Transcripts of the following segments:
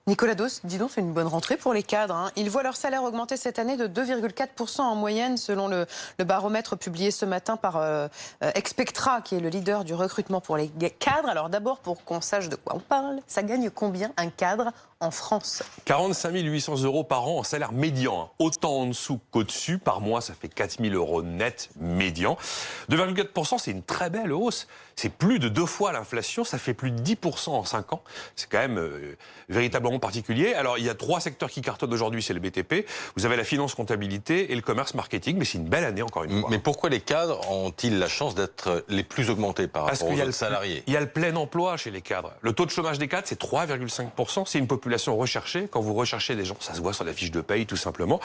Nicolas Dos, dis donc, c'est une bonne rentrée pour les cadres, hein. Ils voient leur salaire augmenter cette année de 2,4% en moyenne, selon le baromètre publié ce matin par Expectra, qui est le leader du recrutement pour les cadres. Alors d'abord, pour qu'on sache de quoi on parle, ça gagne combien un cadre en France? 45 800 € par an en salaire médian. Hein. Autant en dessous qu'au-dessus. Par mois, ça fait 4 000 € net médian. 2,4%, c'est une très belle hausse. C'est plus de 2 fois l'inflation. Ça fait plus de 10% en 5 ans. C'est quand même véritablement particulier. Alors, il y a 3 secteurs qui cartonnent aujourd'hui. C'est le BTP. Vous avez la finance, comptabilité et le commerce marketing. Mais c'est une belle année, encore une fois. Mais pourquoi les cadres ont-ils la chance d'être les plus augmentés par rapport aux autres salariés? Il y a le plein emploi chez les cadres. Le taux de chômage des cadres, c'est 3,5%. C'est une population recherchée. Quand vous recherchez des gens, ça se voit sur la fiche de paye, tout simplement.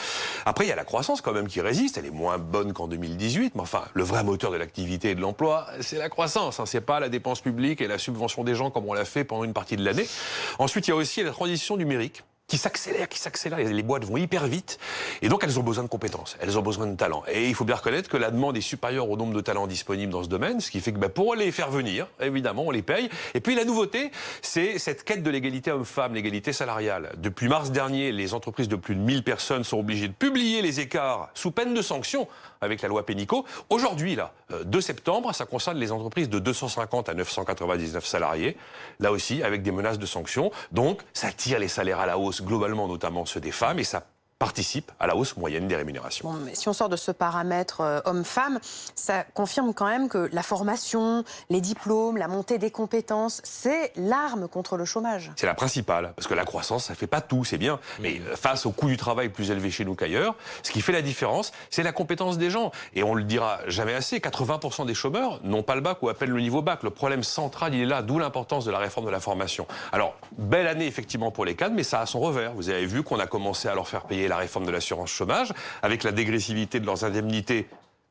Après, il y a la croissance quand même qui résiste. Elle est moins bonne qu'en 2018. Mais enfin, le vrai moteur de l'activité et de l'emploi, c'est la croissance. Hein. C'est pas la dépense publique et la subvention des gens comme on l'a fait pendant une partie de l'année. Ensuite, il y a aussi la transition numérique qui s'accélère. Les boîtes vont hyper vite. Et donc, elles ont besoin de compétences. Elles ont besoin de talents. Et il faut bien reconnaître que la demande est supérieure au nombre de talents disponibles dans ce domaine. Ce qui fait que pour les faire venir, évidemment, on les paye. Et puis, la nouveauté, c'est cette quête de l'égalité homme-femme, l'égalité salariale. Depuis mars dernier, les entreprises de plus de 1000 personnes sont obligées de publier les écarts sous peine de sanctions avec la loi Pénicaud. Aujourd'hui, 2 septembre, ça concerne les entreprises de 250 à 999 salariés. Là aussi, avec des menaces de sanctions. Donc, ça tire les salaires à la hausse, globalement, notamment ceux des femmes, et ça participe à la hausse moyenne des rémunérations. Bon, mais si on sort de ce paramètre homme-femme, ça confirme quand même que la formation, les diplômes, la montée des compétences, c'est l'arme contre le chômage. C'est la principale, parce que la croissance, ça fait pas tout, c'est bien. Mais face au coût du travail plus élevé chez nous qu'ailleurs, ce qui fait la différence, c'est la compétence des gens. Et on le dira jamais assez, 80% des chômeurs n'ont pas le bac ou à peine le niveau bac. Le problème central, il est là, d'où l'importance de la réforme de la formation. Alors, belle année effectivement pour les cadres, mais ça a son revers. Vous avez vu qu'on a commencé à leur faire payer la réforme de l'assurance chômage, avec la dégressivité de leurs indemnités,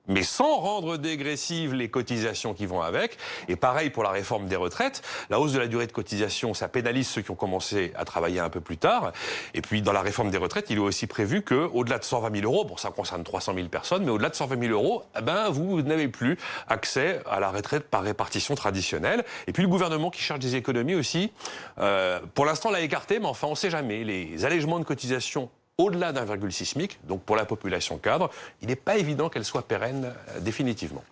mais sans rendre dégressives les cotisations qui vont avec. Et pareil pour la réforme des retraites. La hausse de la durée de cotisation, ça pénalise ceux qui ont commencé à travailler un peu plus tard. Et puis, dans la réforme des retraites, il est aussi prévu qu'au-delà de 120 000 €, bon, ça concerne 300 000 personnes, mais au-delà de 120 000 €, vous n'avez plus accès à la retraite par répartition traditionnelle. Et puis, le gouvernement qui cherche des économies aussi, pour l'instant, l'a écarté, mais enfin, on ne sait jamais. Les allègements de cotisation au-delà d'1,6 SMIC, donc pour la population cadre, il n'est pas évident qu'elle soit pérenne définitivement.